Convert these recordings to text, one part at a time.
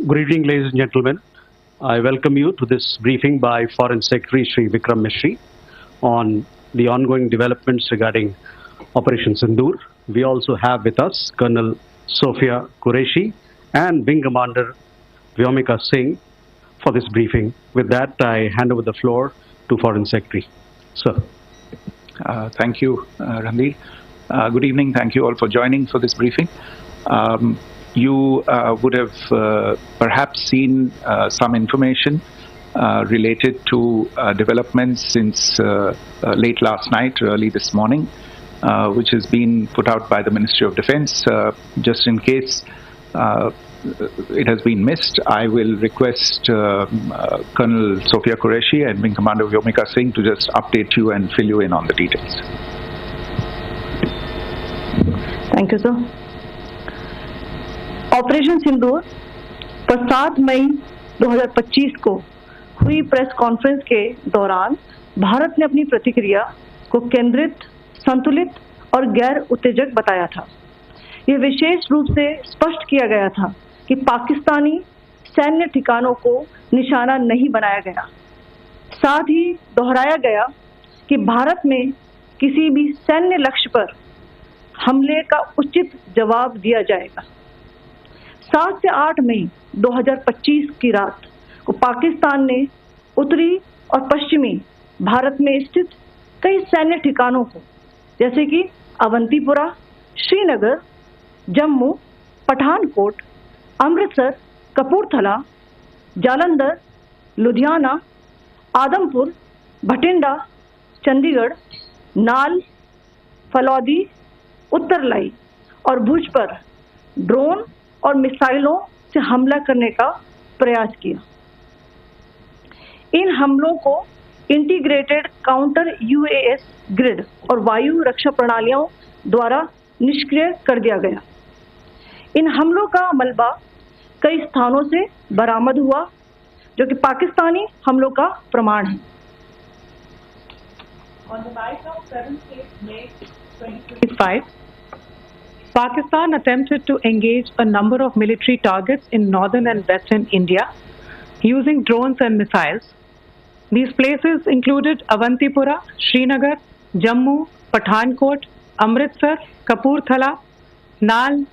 Good evening, ladies and gentlemen. I welcome you to this briefing by Foreign Secretary Shri Vikram Misri on the ongoing developments regarding Operation Sindoor. We also have with us Colonel Sophia Qureshi and Wing Commander Vyomika Singh for this briefing. With that, I hand over the floor to Foreign Secretary. Sir. Thank you, Ranveer. Good evening. Thank you all for joining for this briefing. You would have perhaps seen some information related to developments since late last night, early this morning, which has been put out by the Ministry of Defence. Just in case it has been missed, I will request Colonel Sophia Qureshi and Wing Commander Vyomika Singh to just update you and fill you in on the details. Thank you, sir. Operation Sindoor पर 7 मई 2025 को हुई press conference के दौरान भारत ने अपनी प्रतिक्रिया को केंद्रित, संतुलित और गैर उत्तेजक बताया था। यह विशेष रूप से स्पष्ट किया गया था कि पाकिस्तानी सैन्य ठिकानों को निशाना नहीं बनाया गया। साथ ही दोहराया गया कि भारत में किसी भी सैन्य लक्ष्य पर हमले का उचित जवाब दिया जाएगा। 7 से 8 मई 2025 की रात को पाकिस्तान ने उत्तरी और पश्चिमी भारत में स्थित कई सैन्य ठिकानों को, जैसे कि अवंतीपुरा, श्रीनगर, जम्मू, पठानकोट, अमृतसर, कपूरथला, जालंधर, लुधियाना, आदमपुर, भटिंडा, चंडीगढ़, नाल, फलौदी, उत्तरलाई और भुज पर ड्रोन और मिसाइलों से हमला करने का प्रयास किया। इन हमलों को इंटीग्रेटेड काउंटर यूएएस ग्रिड और वायु रक्षा प्रणालियों द्वारा निष्क्रिय कर दिया गया। इन हमलों का मलबा कई स्थानों से बरामद हुआ, जो कि पाकिस्तानी हमलों का प्रमाण है। On the night of 7th May 2025, Pakistan attempted to engage a number of military targets in northern and western India using drones and missiles. These places included Avantipura, Srinagar, Jammu, Pathankot, Amritsar, Kapurthala, Nal,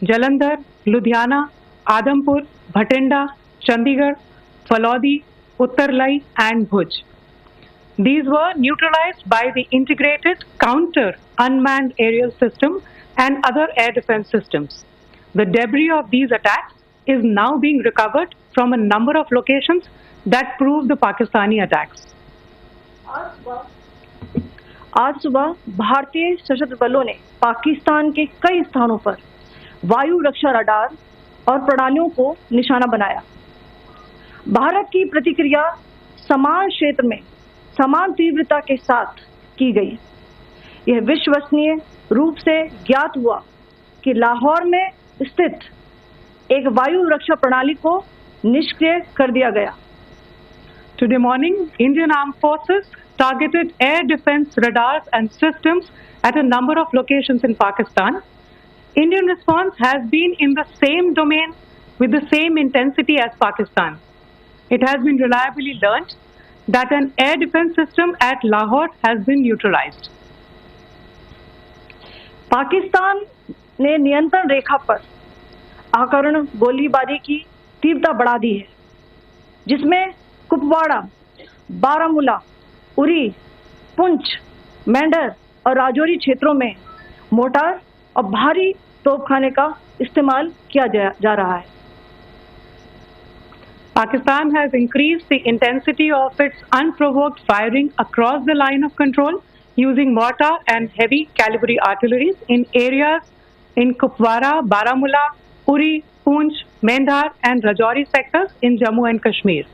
Jalandhar, Ludhiana, Adampur, Bhatinda, Chandigarh, Falodi, Uttarlai and Bhuj. These were neutralized by the integrated counter unmanned aerial system and other air defense systems. The debris of these attacks is now being recovered from a number of locations that prove the Pakistani attacks. आज सुबह भारतीय सशस्त्र बलों ने पाकिस्तान के कई स्थानों पर वायु रक्षा रडार और प्रणालियों को निशाना बनाया। भारत की प्रतिक्रिया समान क्षेत्र में समान तीव्रता के साथ की गई। यह विश्वसनीय रूप से ज्ञात हुआ कि लाहौर में स्थित एक वायु रक्षा प्रणाली को निष्क्रिय कर दिया गया। Today morning, Indian Armed Forces targeted air defense radars and systems at a number of locations in Pakistan. Indian response has been in the same domain with the same intensity as Pakistan. It has been reliably learnt that an air defense system at Lahore has been neutralized. Pakistan ने नियंत्रण रेखा पर आकरण गोलीबारी की तीव्रता बढ़ा दी है, जिसमें कुपवाड़ा, बारामूला, उरी, पुंछ, मेंढर और राजौरी क्षेत्रों में मोर्टार और भारी तोपखाने का इस्तेमाल किया जा रहा है। Pakistan has increased the intensity of its unprovoked firing across the line of control using mortar and heavy caliber artillery in areas in Kupwara, Baramulla, Uri, Poonch, Mendhar and Rajouri sectors in Jammu and Kashmir.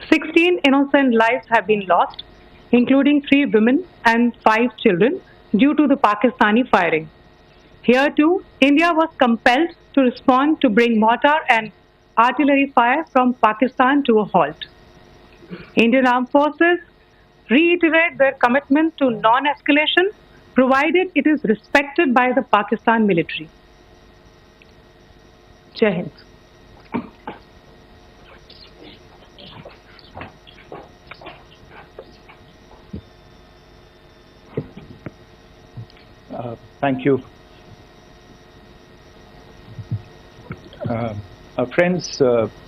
16 innocent lives have been lost, including 3 women and 5 children, due to the Pakistani firing. Here too, India was compelled to respond to bring mortar and artillery fire from Pakistan to a halt. Indian Armed Forces reiterate their commitment to non-escalation, provided it is respected by the Pakistan military. Jai Hind. Thank you. Friends,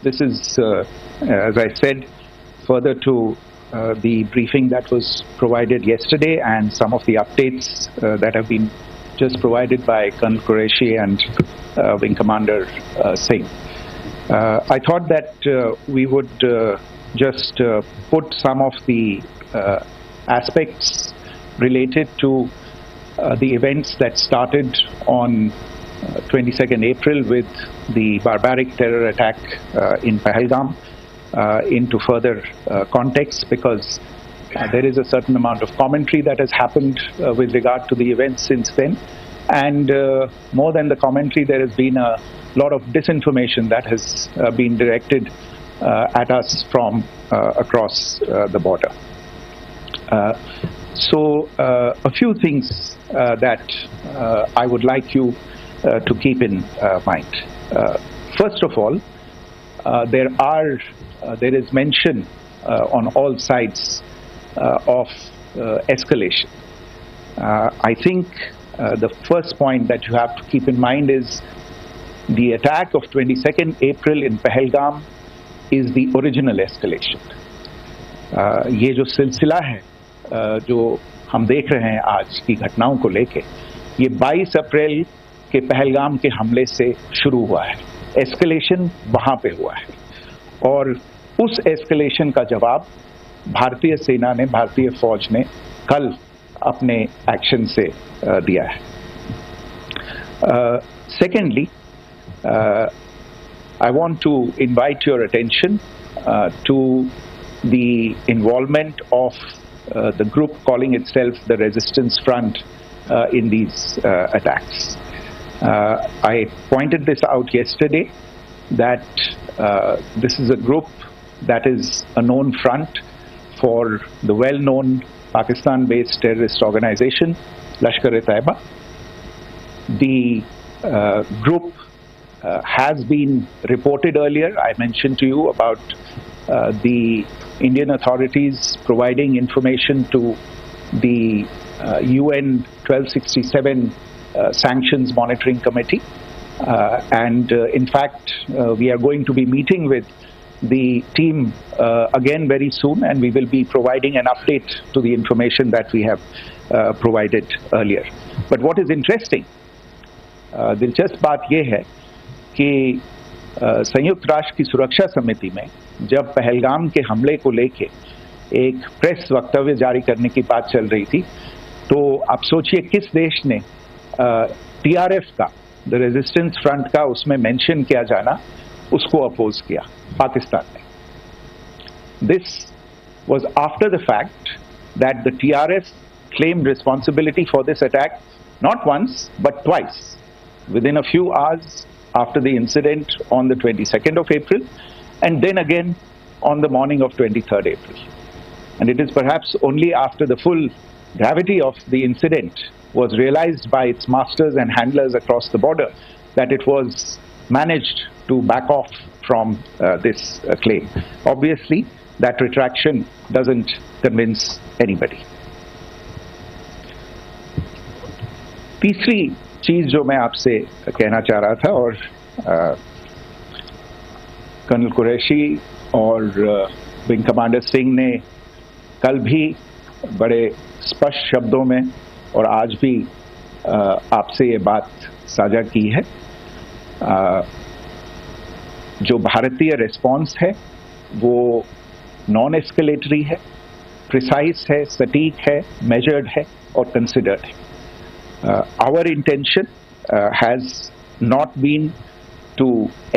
this is, as I said, further to the briefing that was provided yesterday and some of the updates that have been just provided by Colonel Qureshi and Wing Commander Singh. I thought that we would just put some of the aspects related to the events that started on 22nd April with the barbaric terror attack in Pahalgam into further context, because there is a certain amount of commentary that has happened with regard to the events since then. And more than the commentary, there has been a lot of disinformation that has been directed at us from across the border. So a few things that I would like you to keep in mind. First of all, there is mention on all sides of escalation. I think the first point that you have to keep in mind is the attack of 22nd April in Pahalgam is the original escalation. ये जो सिलसिला है जो हम देख रहे हैं आज की घटनाओं को लेके, ये 22 अप्रैल के पहलगाम के हमले से शुरू हुआ है. एस्केलेशन वहां पे हुआ है और उस एस्केलेशन का जवाब भारतीय सेना ने, भारतीय फौज ने कल अपने एक्शन से दिया है. Secondly, I want to invite your attention to the involvement of the group calling itself the Resistance Front in these attacks. I pointed this out yesterday that this is a group that is a known front for the well-known Pakistan-based terrorist organization, Lashkar-e-Taiba. The group has been reported earlier. I mentioned to you about the Indian authorities providing information to the UN 1267 Sanctions Monitoring Committee. And in fact, we are going to be meeting with the team again very soon, and we will be providing an update to the information that we have provided earlier. But what is interesting, दिलचस्प बात यह है कि संयुक्त राष्ट्र की सुरक्षा समिति में जब पहलगाम के हमले को लेके एक प्रेस वक्तव्य जारी करने की बात चल रही थी, तो आप सोचिए किस देश ने TRF का, द रेजिस्टेंस फ्रंट का, उसमें मेंशन किया जाना, उसको अपोज किया, पाकिस्तान ने. This was after the fact that the TRF claimed responsibility for this attack not once but twice within a few hours after the incident on the 22nd of April, and then again on the morning of 23rd April. And it is perhaps only after the full gravity of the incident was realized by its masters and handlers across the border that it was managed to back off from this claim. Obviously, that retraction doesn't convince anybody. तीसरी चीज जो मैं आपसे कहना चाह रहा था, और कर्नल कुरैशी और विंग कमांडर सिंह ने कल भी बड़े स्पष्ट शब्दों में और आज भी आपसे ये बात साझा की है. जो भारतीय रिस्पॉन्स है वो नॉन एस्केलेटरी है, प्रिसाइज है, सटीक है, मेजर्ड है और कंसिडर्ड है. Our intention has not been to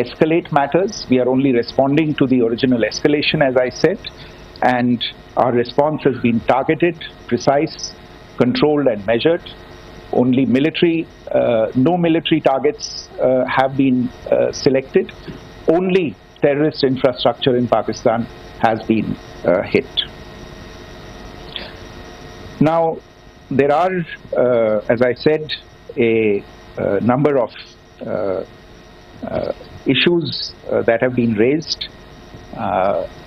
escalate matters. We are only responding to the original escalation, as I said, and our response has been targeted, precise, controlled and measured. Only military, no military targets have been selected. Only terrorist infrastructure in Pakistan has been hit. Now, there are, as I said, a number of issues that have been raised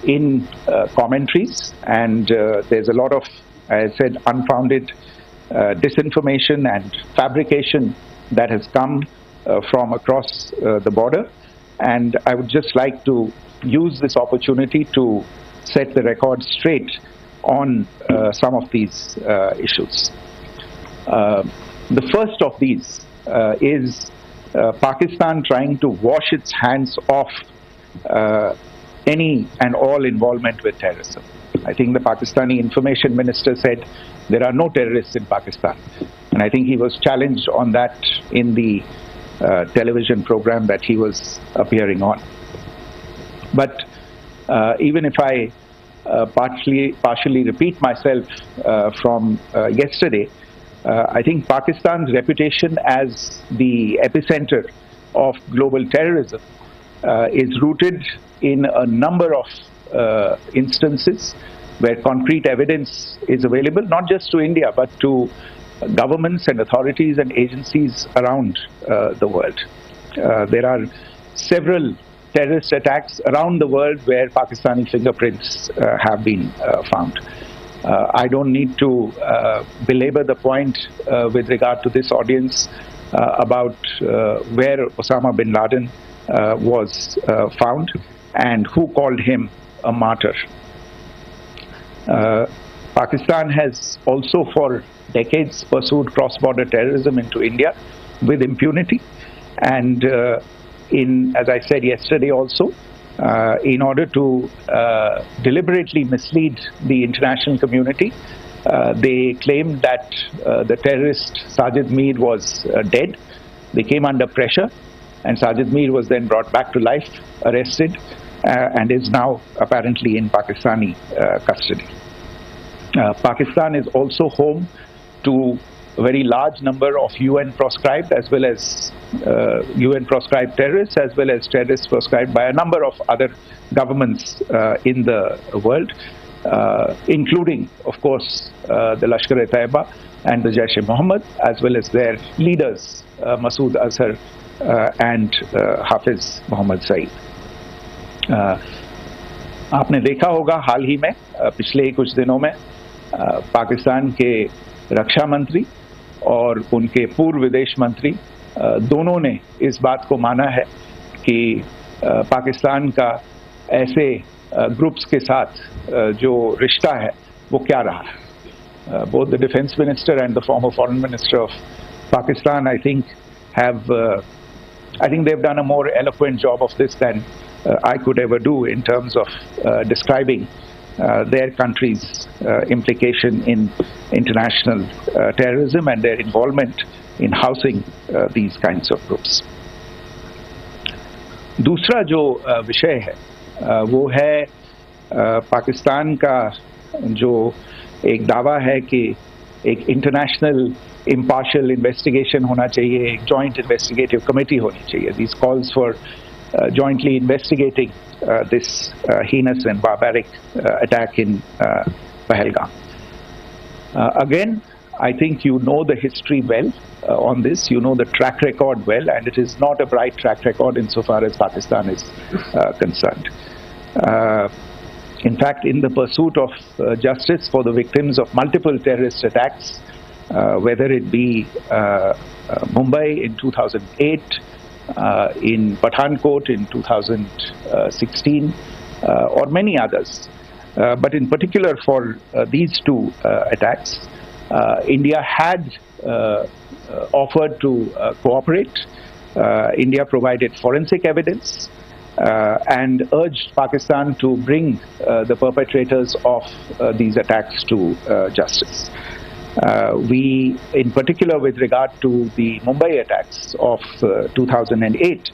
in commentaries, and there's a lot of, as I said, unfounded disinformation and fabrication that has come from across the border. And I would just like to use this opportunity to set the record straight on some of these issues. The first of these is Pakistan trying to wash its hands off any and all involvement with terrorism. I think the Pakistani information minister said there are no terrorists in Pakistan. And I think he was challenged on that in the television program that he was appearing on. But even if I partially repeat myself from yesterday, I think Pakistan's reputation as the epicenter of global terrorism is rooted in a number of instances where concrete evidence is available, not just to India, but to governments and authorities and agencies around the world. There are several terrorist attacks around the world where Pakistani fingerprints have been found. I don't need to belabor the point with regard to this audience about where Osama bin Laden was found and who called him a martyr. Pakistan has also for decades pursued cross-border terrorism into India with impunity, and as I said yesterday also, in order to deliberately mislead the international community, they claimed that the terrorist Sajid Mir was dead. They came under pressure, and Sajid Mir was then brought back to life, arrested, and is now apparently in Pakistani custody. Pakistan is also home to a very large number of UN proscribed as well as UN proscribed terrorists, as well as terrorists proscribed by a number of other governments in the world, including, of course, the Lashkar-e-Taiba and the Jaish-e-Mohammed, as well as their leaders, Masood Azhar and Hafiz Mohammed Saeed. आपने देखा होगा हाल ही में पिछले कुछ दिनों में पाकिस्तान के रक्षा मंत्री और उनके पूर्व विदेश मंत्री दोनों ने इस बात को माना है कि पाकिस्तान का ऐसे ग्रुप्स के साथ जो रिश्ता है वो क्या रहा है. Both the defense minister and the former foreign minister of Pakistan, I think they've done a more eloquent job of this than I could ever do in terms of describing their country's implication in international terrorism and their involvement in housing these kinds of groups. दूसरा जो विषय है वो है पाकिस्तान का जो एक दावा है कि एक इंटरनेशनल impartial investigation होना चाहिए, एक joint investigative committee होनी चाहिए. These calls for jointly investigating this heinous and barbaric attack in Pahalgam. Again, I think you know the history well on this, you know the track record well, and it is not a bright track record insofar as Pakistan is concerned. In fact, in the pursuit of justice for the victims of multiple terrorist attacks, whether it be Mumbai in 2008, in Pathankot in 2016, or many others. But in particular for these two attacks, India had offered to cooperate. India provided forensic evidence and urged Pakistan to bring the perpetrators of these attacks to justice. We, in particular with regard to the Mumbai attacks of 2008,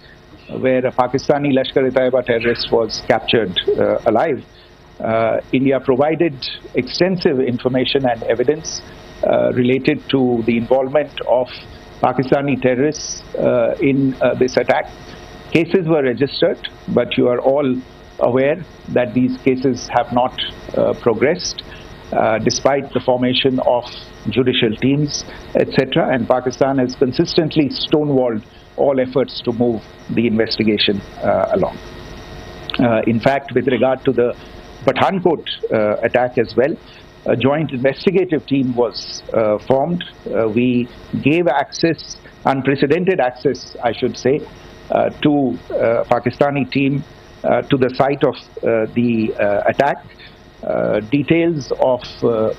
where a Pakistani Lashkar-e-Taiba terrorist was captured alive, India provided extensive information and evidence related to the involvement of Pakistani terrorists in this attack. Cases were registered, but you are all aware that these cases have not progressed, despite the formation of judicial teams, etc. And Pakistan has consistently stonewalled all efforts to move the investigation along. In fact, with regard to the Pathankot attack as well, a joint investigative team was formed. We gave access, unprecedented access, I should say, to Pakistani team to the site of the attack. Details of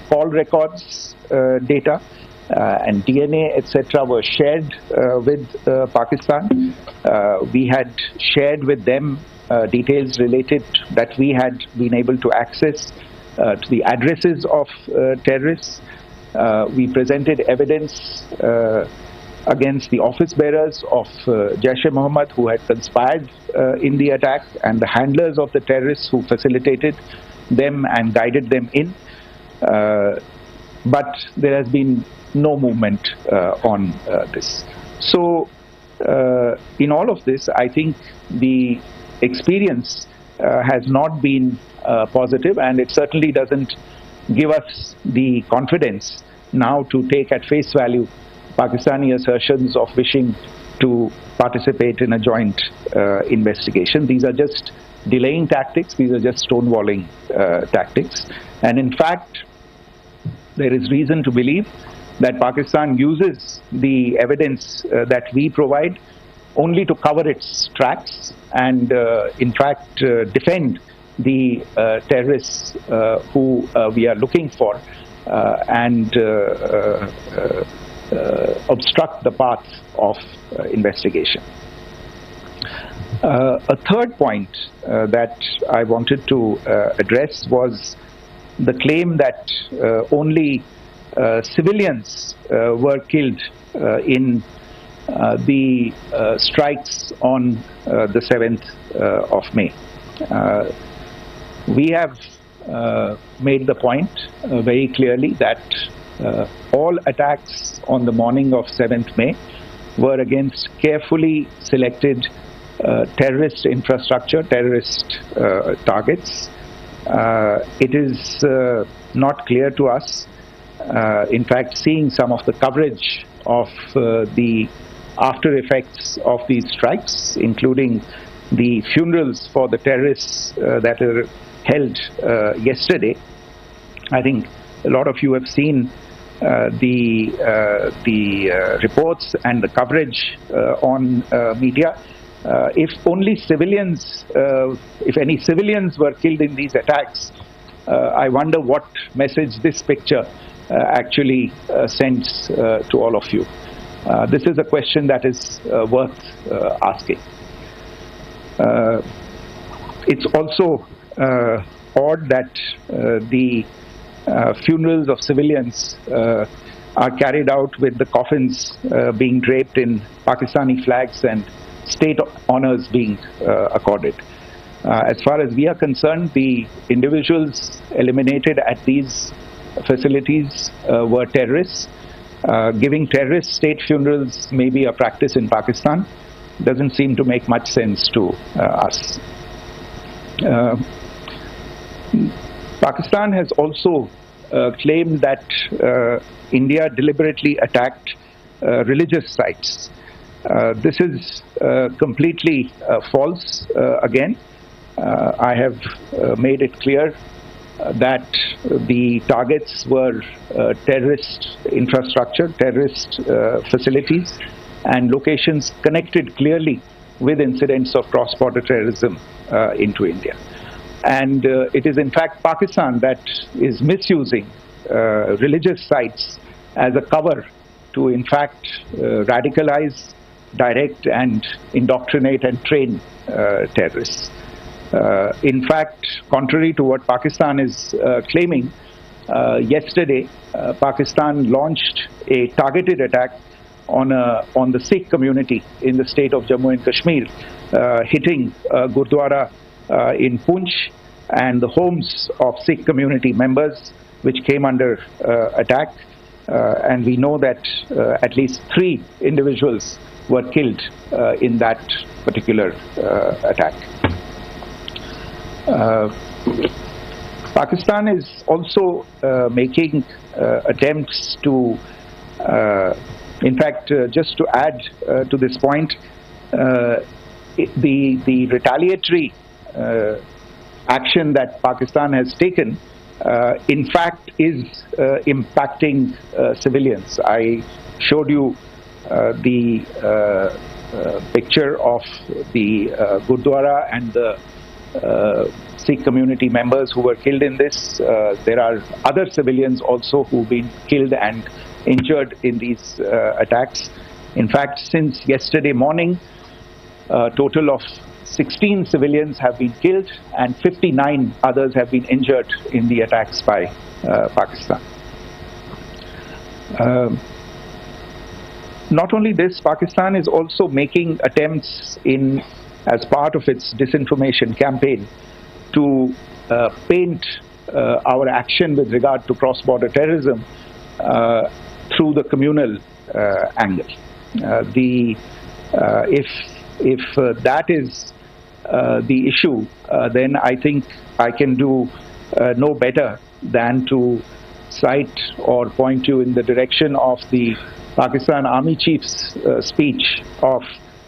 call records data and DNA, etc., were shared with Pakistan. We had shared with them details related that we had been able to access to the addresses of terrorists. We presented evidence against the office bearers of Jaish-e-Mohammed who had conspired in the attack, and the handlers of the terrorists who facilitated them and guided them in. But there has been no movement on this. So in all of this, I think the experience has not been positive, and it certainly doesn't give us the confidence now to take at face value Pakistani assertions of wishing to participate in a joint investigation. These are just delaying tactics, these are just stonewalling tactics. And in fact, there is reason to believe that Pakistan uses the evidence that we provide only to cover its tracks and in fact defend the terrorists who we are looking for and obstruct the path of investigation. A third point that I wanted to address was the claim that only civilians were killed in the strikes on the 7th of May. We have made the point very clearly that all attacks on the morning of 7th May were against carefully selected terrorist infrastructure, terrorist targets. It is not clear to us, in fact, seeing some of the coverage of the after effects of these strikes, including the funerals for the terrorists that were held yesterday. I think a lot of you have seen the reports and the coverage on media. If only civilians, if any civilians were killed in these attacks, I wonder what message this picture actually sends to all of you. This is a question that is worth asking. It's also odd that the funerals of civilians are carried out with the coffins being draped in Pakistani flags and state honors being accorded. As far as we are concerned, the individuals eliminated at these facilities were terrorists. Giving terrorist state funerals may be a practice in Pakistan. Doesn't seem to make much sense to us. Pakistan has also claimed that India deliberately attacked religious sites. This is completely false again. I have made it clear that the targets were terrorist infrastructure, terrorist facilities, and locations connected clearly with incidents of cross-border terrorism into India. And it is in fact Pakistan that is misusing religious sites as a cover to in fact radicalize, direct and indoctrinate and train terrorists. In fact, contrary to what Pakistan is claiming, yesterday Pakistan launched a targeted attack on the Sikh community in the state of Jammu and Kashmir, hitting Gurdwara in Poonch and the homes of Sikh community members, which came under attack. And we know that at least 3 individuals were killed in that particular attack. Pakistan is also making attempts to, in fact, just to add to this point, the retaliatory action that Pakistan has taken in fact is impacting civilians. I showed you the picture of the Gurdwara and the Sikh community members who were killed in this. There are other civilians also who've been killed and injured in these attacks. In fact, since yesterday morning, a total of 16 civilians have been killed and 59 others have been injured in the attacks by Pakistan. Not only this, Pakistan is also making attempts as part of its disinformation campaign to paint our action with regard to cross-border terrorism through the communal angle. If that is the issue, then I think I can do no better than to cite or point you in the direction of the Pakistan Army Chief's speech of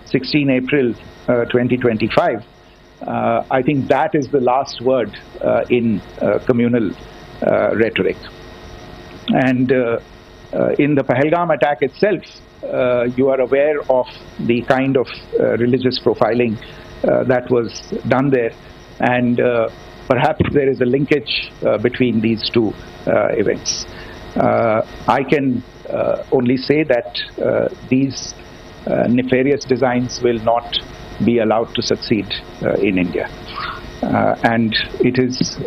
16 April 2025. I think that is the last word in communal rhetoric. And in the Pahalgam attack itself, you are aware of the kind of religious profiling that was done there, and perhaps there is a linkage between these two events. I can only say that these nefarious designs will not be allowed to succeed in India. And it is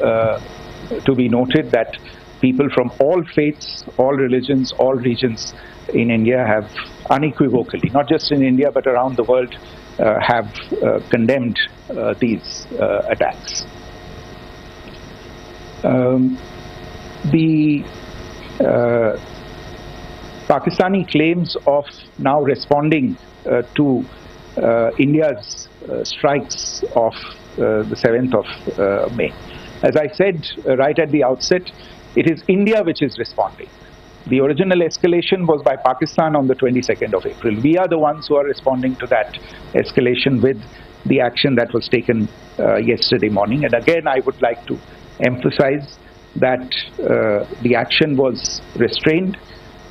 to be noted that people from all faiths, all religions, all regions in India have unequivocally, not just in India but around the world, have condemned these attacks. The Pakistani claims of now responding to India's strikes of the 7th of May. As I said right at the outset, it is India which is responding. The original escalation was by Pakistan on the 22nd of April. We are the ones who are responding to that escalation with the action that was taken yesterday morning. And again, I would like to emphasize that the action was restrained.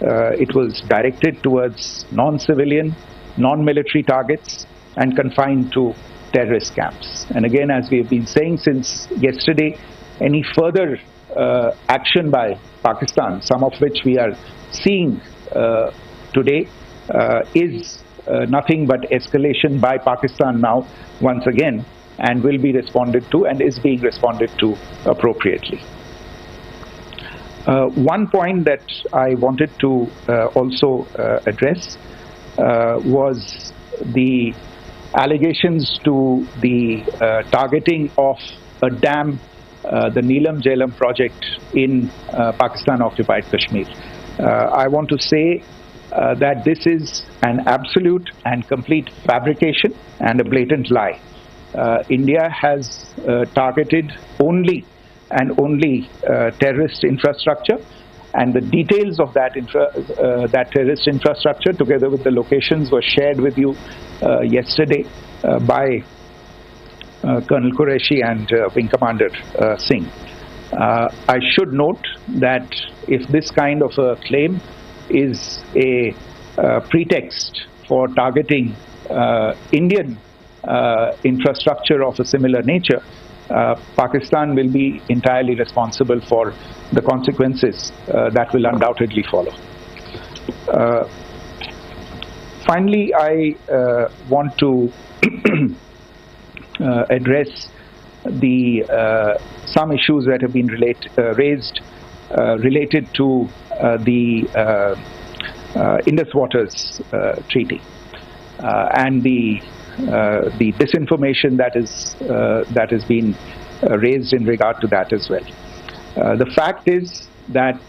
It was directed towards non-civilian, non-military targets and confined to terrorist camps. And again, as we have been saying since yesterday, any further action by Pakistan, some of which we are seeing today, is nothing but escalation by Pakistan now once again, and will be responded to and is being responded to appropriately. One point that I wanted to also address was the allegations to the targeting of a dam, the Neelam Jhelum project in Pakistan-occupied Kashmir. I want to say that this is an absolute and complete fabrication and a blatant lie. India has targeted only and only terrorist infrastructure, and the details of that terrorist infrastructure, together with the locations, were shared with you yesterday by Colonel Qureshi and Wing Commander Singh. I should note that if this kind of a claim is a pretext for targeting Indian infrastructure of a similar nature, Pakistan will be entirely responsible for the consequences that will undoubtedly follow. Finally, I want to address some issues that have been raised related to the Indus Waters Treaty and the disinformation that has been raised in regard to that as well. The fact is that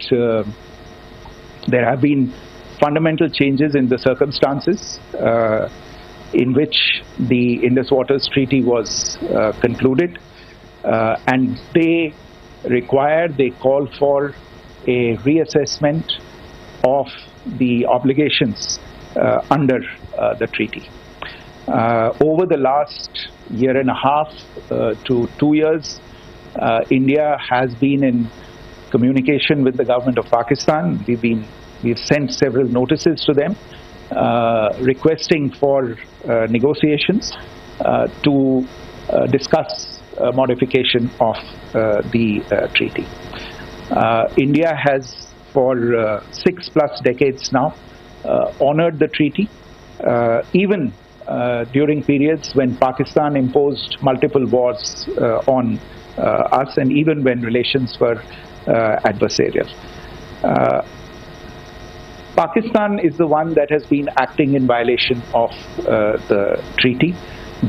there have been fundamental changes in the circumstances in which the Indus Waters Treaty was concluded, and they call for a reassessment of the obligations under the treaty. Over the last year and a half to 2 years, India has been in communication with the government of Pakistan. We've sent several notices to them requesting for negotiations to discuss modification of the treaty. India has for 6+ decades now honored the treaty, even during periods when Pakistan imposed multiple wars on us, and even when relations were adversarial. Pakistan is the one that has been acting in violation of the treaty,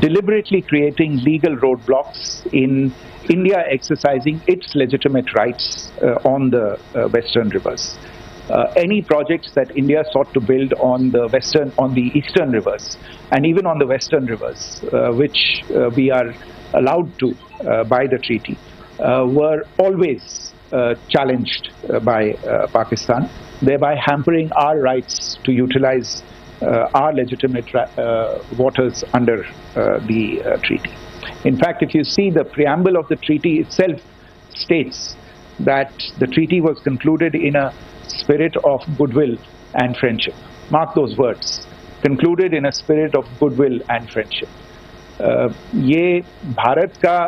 deliberately creating legal roadblocks in India exercising its legitimate rights on the western rivers. Any projects that India sought to build on the eastern rivers, and even on the western rivers, which we are allowed to by the treaty, were always challenged by Pakistan, thereby hampering our rights to utilize our legitimate waters under the treaty. In fact, if you see, the preamble of the treaty itself states that the treaty was concluded in a spirit of goodwill and friendship. Mark those words, concluded in a spirit of goodwill and friendship. ये भारत का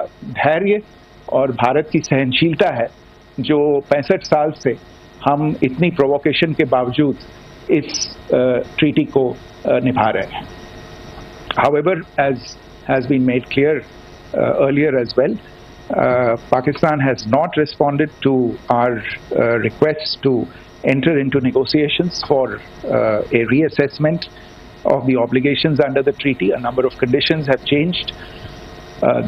धैर्य और भारत की सहनशीलता है जो 65 साल से हम इतनी प्रोवोकेशन के बावजूद इस ट्रीटी को निभा रहे हैं. However, as has been made clear earlier as well, Pakistan has not responded to our requests to enter into negotiations for a reassessment of the obligations under the treaty. A number of conditions have changed.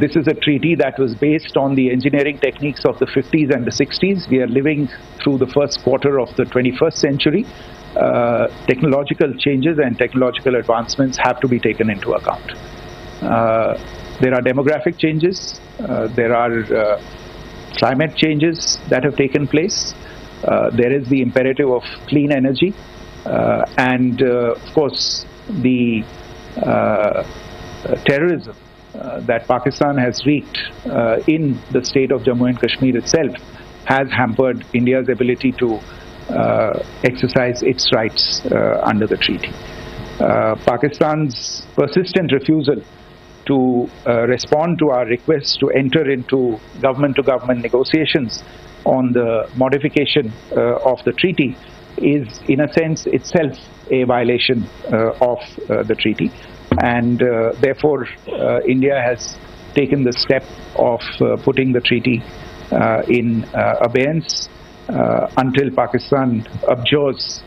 This is a treaty that was based on the engineering techniques of the 50s and the 60s. We are living through the first quarter of the 21st century. Technological changes and technological advancements have to be taken into account. There are demographic changes. There are climate changes that have taken place. There is the imperative of clean energy. And of course, the terrorism that Pakistan has wreaked in the state of Jammu and Kashmir itself has hampered India's ability to exercise its rights under the treaty. Pakistan's persistent refusal to respond to our requests to enter into government-to-government negotiations on the modification of the treaty is, in a sense, itself a violation of the treaty. And therefore, India has taken the step of putting the treaty in abeyance until Pakistan abjures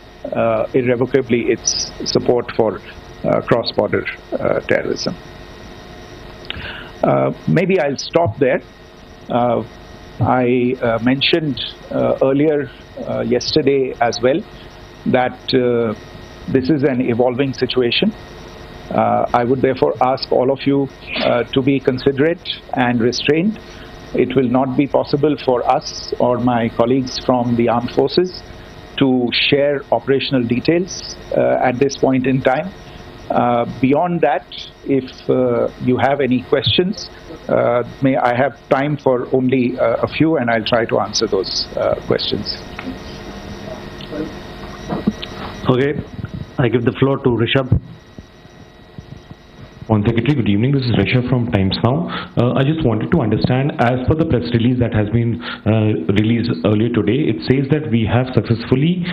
irrevocably its support for cross-border terrorism. Maybe I'll stop there. I mentioned earlier yesterday as well that this is an evolving situation. I would therefore ask all of you to be considerate and restrained. It will not be possible for us or my colleagues from the armed forces to share operational details at this point in time. Beyond that, if you have any questions, may I have time for only a few, and I'll try to answer those questions. Okay, I give the floor to Rishabh. Foreign Secretary, good evening. This is Rishabh from Times Now. I just wanted to understand, as per the press release that has been released earlier today, it says that we have successfully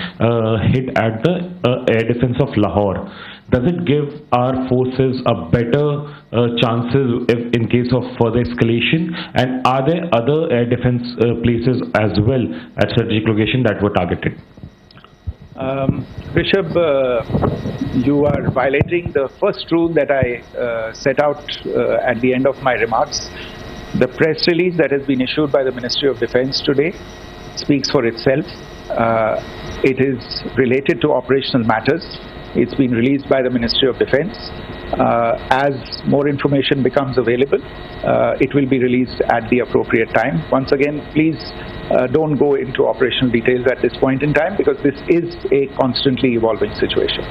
hit at the air defense of Lahore. Does it give our forces a better chances if in case of further escalation? And are there other air defense places as well at strategic location that were targeted? Rishabh, you are violating the first rule that I set out at the end of my remarks. The press release that has been issued by the Ministry of Defense today speaks for itself. It is related to operational matters. It's been released by the Ministry of Defense. As more information becomes available, it will be released at the appropriate time. Once again, please don't go into operational details at this point in time, because this is a constantly evolving situation.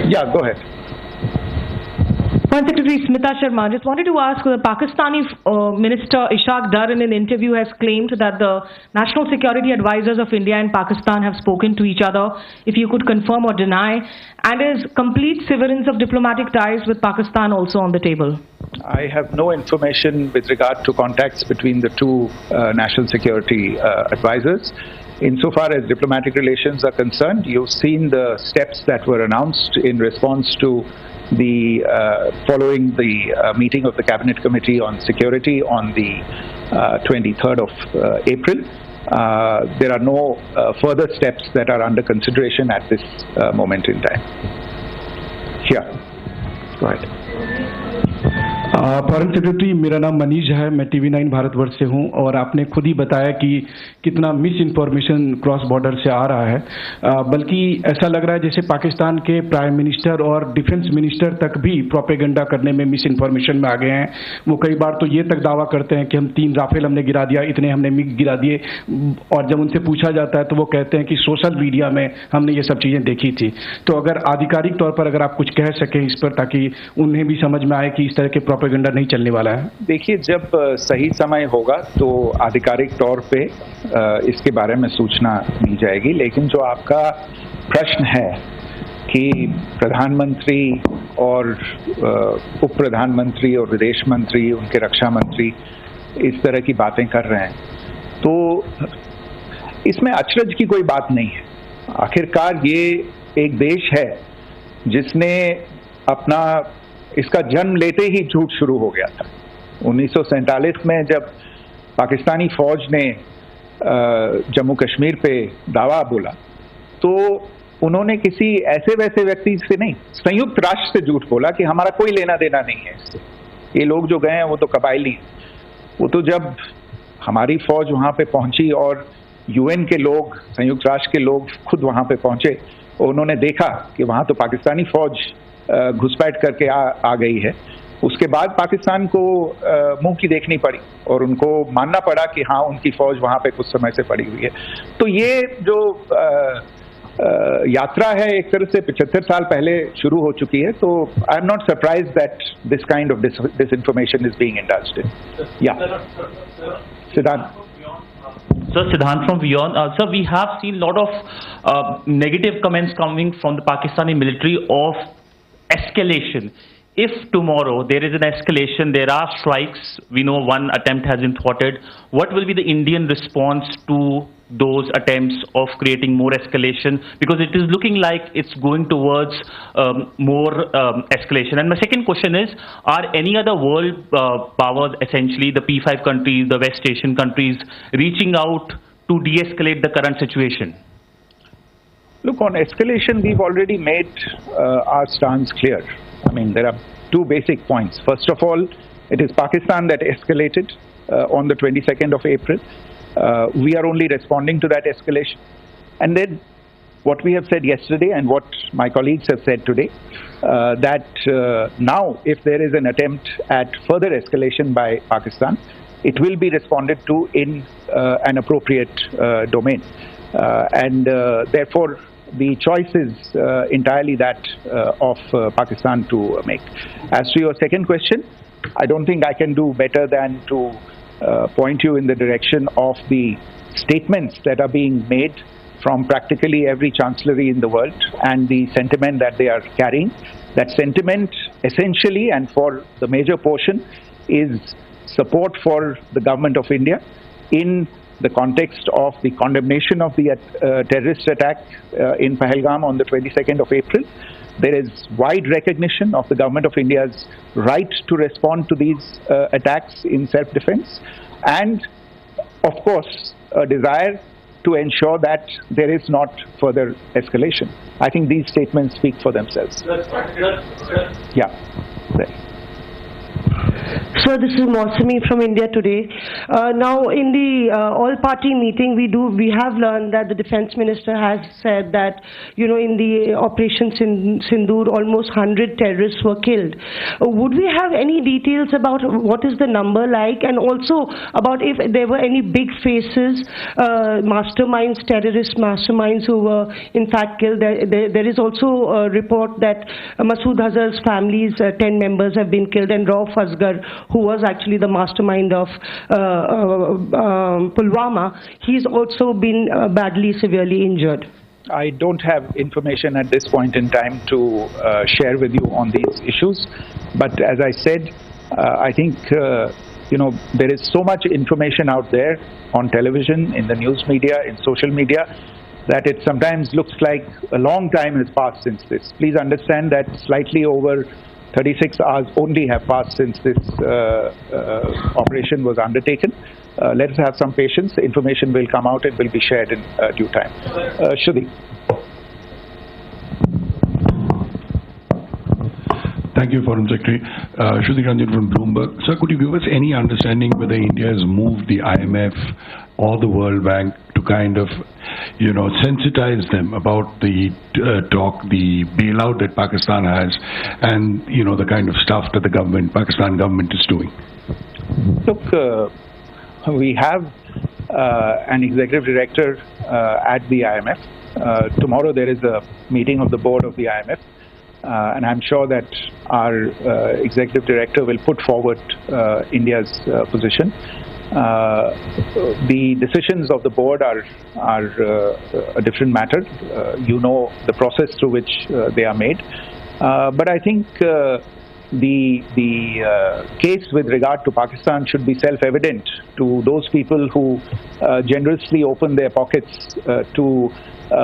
Yeah, go ahead. Foreign Secretary Smita Sharma, just wanted to ask, the Pakistani Minister Ishaq Dar in an interview has claimed that the national security advisors of India and Pakistan have spoken to each other, if you could confirm or deny, and is complete severance of diplomatic ties with Pakistan also on the table? I have no information with regard to contacts between the two national security advisors. Insofar as diplomatic relations are concerned, you've seen the steps that were announced in response to the following the meeting of the Cabinet Committee on Security on the 23rd of April. There are no further steps that are under consideration at this moment in time. Here, go ahead. Foreign secretary, मेरा नाम मनीष है, मैं TV9 Bharatvarsh से हूं और आपने खुद ही बताया कि कितना मिस इन्फॉर्मेशन क्रॉस बॉर्डर से आ रहा है, बल्कि ऐसा लग रहा है जैसे पाकिस्तान के प्राइम मिनिस्टर और डिफेंस मिनिस्टर तक भी प्रोपेगेंडा करने में मिस इन्फॉर्मेशन में आ गए हैं। वो कई बार तो ये तक दावा करते हैं कि हम 3 राफेल हमने गिरा दिया, इतने हमने मिग गिरा दिए, और जब उनसे पूछा जाता है तो वो कहते हैं कि सोशल मीडिया में हमने ये सब चीज़ें देखी थी। तो अगर आधिकारिक तौर पर अगर आप कुछ कह सकें इस पर, ताकि उन्हें भी समझ में आए कि इस तरह के प्रोपेगेंडा नहीं चलने वाला है। देखिए, जब सही समय होगा तो आधिकारिक तौर पे इसके बारे में सूचना दी जाएगी, लेकिन जो आपका प्रश्न है कि प्रधानमंत्री और उप प्रधानमंत्री और विदेश मंत्री, उनके रक्षा मंत्री इस तरह की बातें कर रहे हैं, तो इसमें अचरज की कोई बात नहीं है। आखिरकार ये एक देश है जिसने अपना इसका जन्म लेते ही झूठ शुरू हो गया था। 1947 में जब पाकिस्तानी फौज ने जम्मू कश्मीर पे दावा बोला, तो उन्होंने किसी ऐसे वैसे व्यक्ति से नहीं, संयुक्त राष्ट्र से झूठ बोला कि हमारा कोई लेना देना नहीं है इससे, ये लोग जो गए हैं वो तो कबायली हैं। वो तो जब हमारी फौज वहाँ पे पहुंची और UN के लोग, संयुक्त राष्ट्र के लोग खुद वहाँ पे पहुंचे और उन्होंने देखा कि वहाँ तो पाकिस्तानी फौज घुसपैठ करके आ गई है, उसके बाद पाकिस्तान को मुंह की देखनी पड़ी और उनको मानना पड़ा कि हाँ, उनकी फौज वहाँ पे कुछ समय से पड़ी हुई है। तो ये जो यात्रा है एक तरह से 75 साल पहले शुरू हो चुकी है, तो I am not surprise that this kind of disinformation is being indulged in. Yeah. Siddhant. Sir, Siddhant from Beyond. Sir, we have seen a lot of negative comments coming from the Pakistani military of escalation. If tomorrow there is an escalation, there are strikes, we know one attempt has been thwarted, what will be the Indian response to those attempts of creating more escalation? Because it is looking like it's going towards more escalation. And my second question is, are any other world powers, essentially the P5 countries, the West Asian countries, reaching out to de-escalate the current situation? Look, on escalation, we've already made our stance clear. I mean, there are 2 basic points. First of all, it is Pakistan that escalated on the 22nd of April. We are only responding to that escalation. And then what we have said yesterday and what my colleagues have said today, that now if there is an attempt at further escalation by Pakistan, it will be responded to in an appropriate domain. And therefore, the choice is entirely that of Pakistan to make. As to your second question, I don't think I can do better than to point you in the direction of the statements that are being made from practically every chancellery in the world and the sentiment that they are carrying. That sentiment essentially, and for the major portion, is support for the government of India in the context of the condemnation of the terrorist attack in Pahalgam on the 22nd of April. There is wide recognition of the government of India's right to respond to these attacks in self-defense, and of course a desire to ensure that there is not further escalation. I think these statements speak for themselves. Yeah. There. So Sir, this is Mausami from India Today. Now, in the all-party meeting, we have learned that the Defense Minister has said that, in the Operation Sindoor, almost 100 terrorists were killed. Would we have any details about what is the number like, and also about if there were any big faces, masterminds, terrorist masterminds who were in fact killed? There is also a report that Masood Azhar's family's 10 members have been killed, and Rauf Asghar, who was actually the mastermind of Pulwama, he's also been badly, severely injured. I don't have information at this point in time to share with you on these issues, but as I said, I think there is so much information out there on television, in the news media, in social media, that it sometimes looks like a long time has passed since this. Please understand that slightly over 36 hours only have passed since this operation was undertaken. Let us have some patience. The information will come out and will be shared in due time. Shruti. Thank you, Foreign Secretary. Shruti Ranjan from Bloomberg. Sir, could you give us any understanding whether India has moved the IMF or the World Bank to kind of, sensitize them about the the bailout that Pakistan has, and the kind of stuff that the Pakistan government is doing? Look, we have an executive director at the IMF. Tomorrow there is a meeting of the board of the IMF, and I'm sure that our executive director will put forward India's position. The decisions of the board are a different matter. The process through which they are made. But I think the case with regard to Pakistan should be self-evident to those people who generously open their pockets to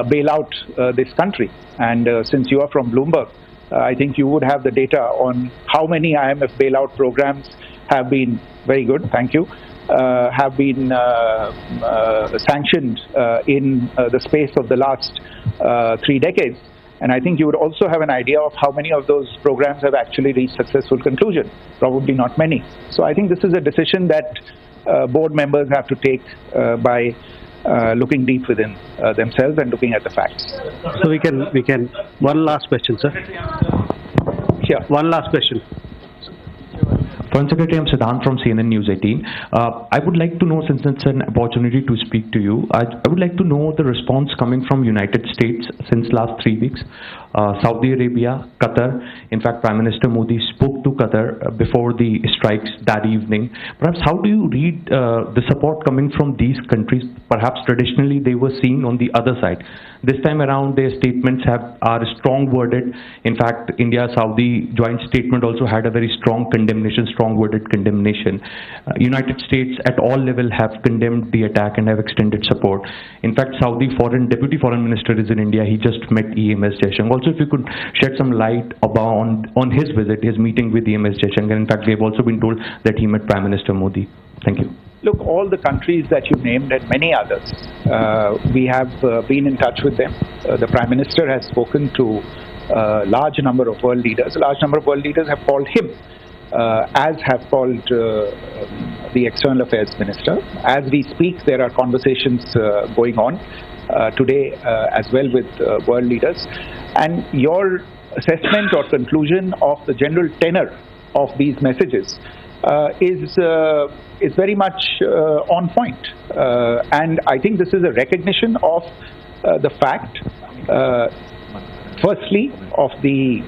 bail out this country. And since you are from Bloomberg, I think you would have the data on how many IMF bailout programs have been very good. Thank you. Have been sanctioned in the space of the last 3 decades. And I think you would also have an idea of how many of those programs have actually reached successful conclusion. Probably not many. So I think this is a decision that board members have to take by looking deep within themselves and looking at the facts. So we can one last question, sir. Sure. One last question. Foreign Secretary, I'm Siddhant from CNN News 18. I would like to know, since it's an opportunity to speak to you, I would like to know the response coming from United States since last 3 weeks. Saudi Arabia, Qatar. In fact, Prime Minister Modi spoke to Qatar before the strikes that evening. Perhaps how do you read the support coming from these countries? Perhaps traditionally they were seen on the other side. This time around, their statements are strong worded. In fact, India-Saudi joint statement also had a very strong condemnation, strong worded condemnation. United States at all level have condemned the attack and have extended support. In fact, Saudi Deputy Foreign Minister is in India. He just met EMS Jaishankar. Also, if you could shed some light on his visit, his meeting with EMS Jaishankar. In fact, we have also been told that he met Prime Minister Modi. Thank you. Look, all the countries that you named and many others, we have been in touch with them. The Prime Minister has spoken to a large number of world leaders. A large number of world leaders have called him, as have called the External Affairs Minister. As we speak, there are conversations going on today as well with world leaders. And your assessment or conclusion of the general tenor of these messages is very much on point. And I think this is a recognition of the fact, firstly, of the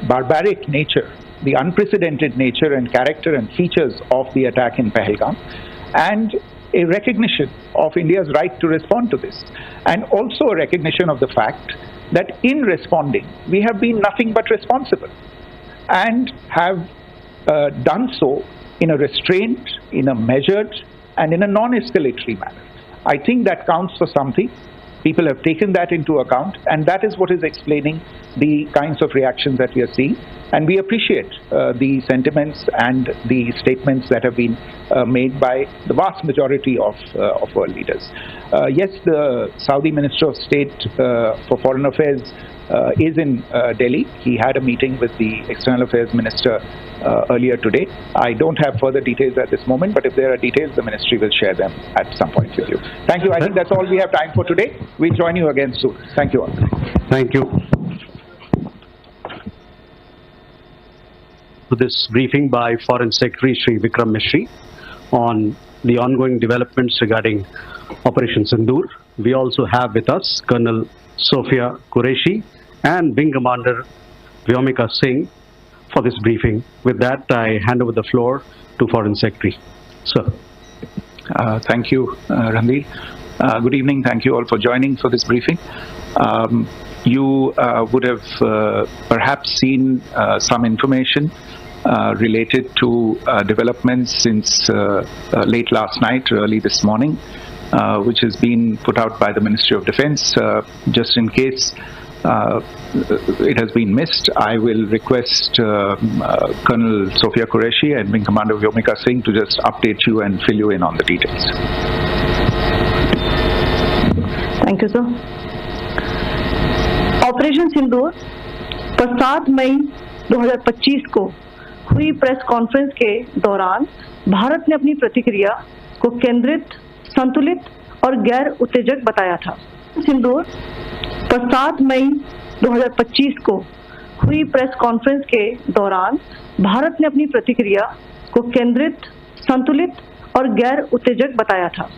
barbaric nature, the unprecedented nature and character and features of the attack in Pahalgam, and a recognition of India's right to respond to this, and also a recognition of the fact that in responding, we have been nothing but responsible and have done so in a restrained, in a measured, and in a non-escalatory manner. I think that counts for something. People have taken that into account, and that is what is explaining the kinds of reactions that we are seeing. And we appreciate the sentiments and the statements that have been made by the vast majority of world leaders. Yes, the Saudi Minister of State for Foreign Affairs is in Delhi. He had a meeting with the External Affairs Minister earlier today. I don't have further details at this moment, but if there are details, the Ministry will share them at some point with you. Thank you. I think that's all we have time for today. We'll join you again soon. Thank you all. Thank you. To this briefing by Foreign Secretary Shri Vikram Misri on the ongoing developments regarding Operation Sindoor. We also have with us Colonel Sophia Qureshi and Wing Commander Vyomika Singh for this briefing. With that, I hand over the floor to Foreign Secretary. Sir. Thank you, Ranveer. Good evening. Thank you all for joining for this briefing. You would have perhaps seen some information related to developments since late last night, early this morning, which has been put out by the Ministry of Defense. Just in case it has been missed, I will request Colonel Sophia Qureshi and Wing Commander Vyomika Singh to just update you and fill you in on the details. Thank you, sir. Operation Sindoor पर 7 मई 2025 को हुई press conference के दौरान भारत ने अपनी प्रतिक्रिया को केंद्रित, संतुलित और गैर उत्तेजक बताया था। सिंदूर पर 7 मई 2025 को हुई प्रेस कॉन्फ्रेंस के दौरान भारत ने अपनी प्रतिक्रिया को केंद्रित, संतुलित और गैर उत्तेजक बताया था।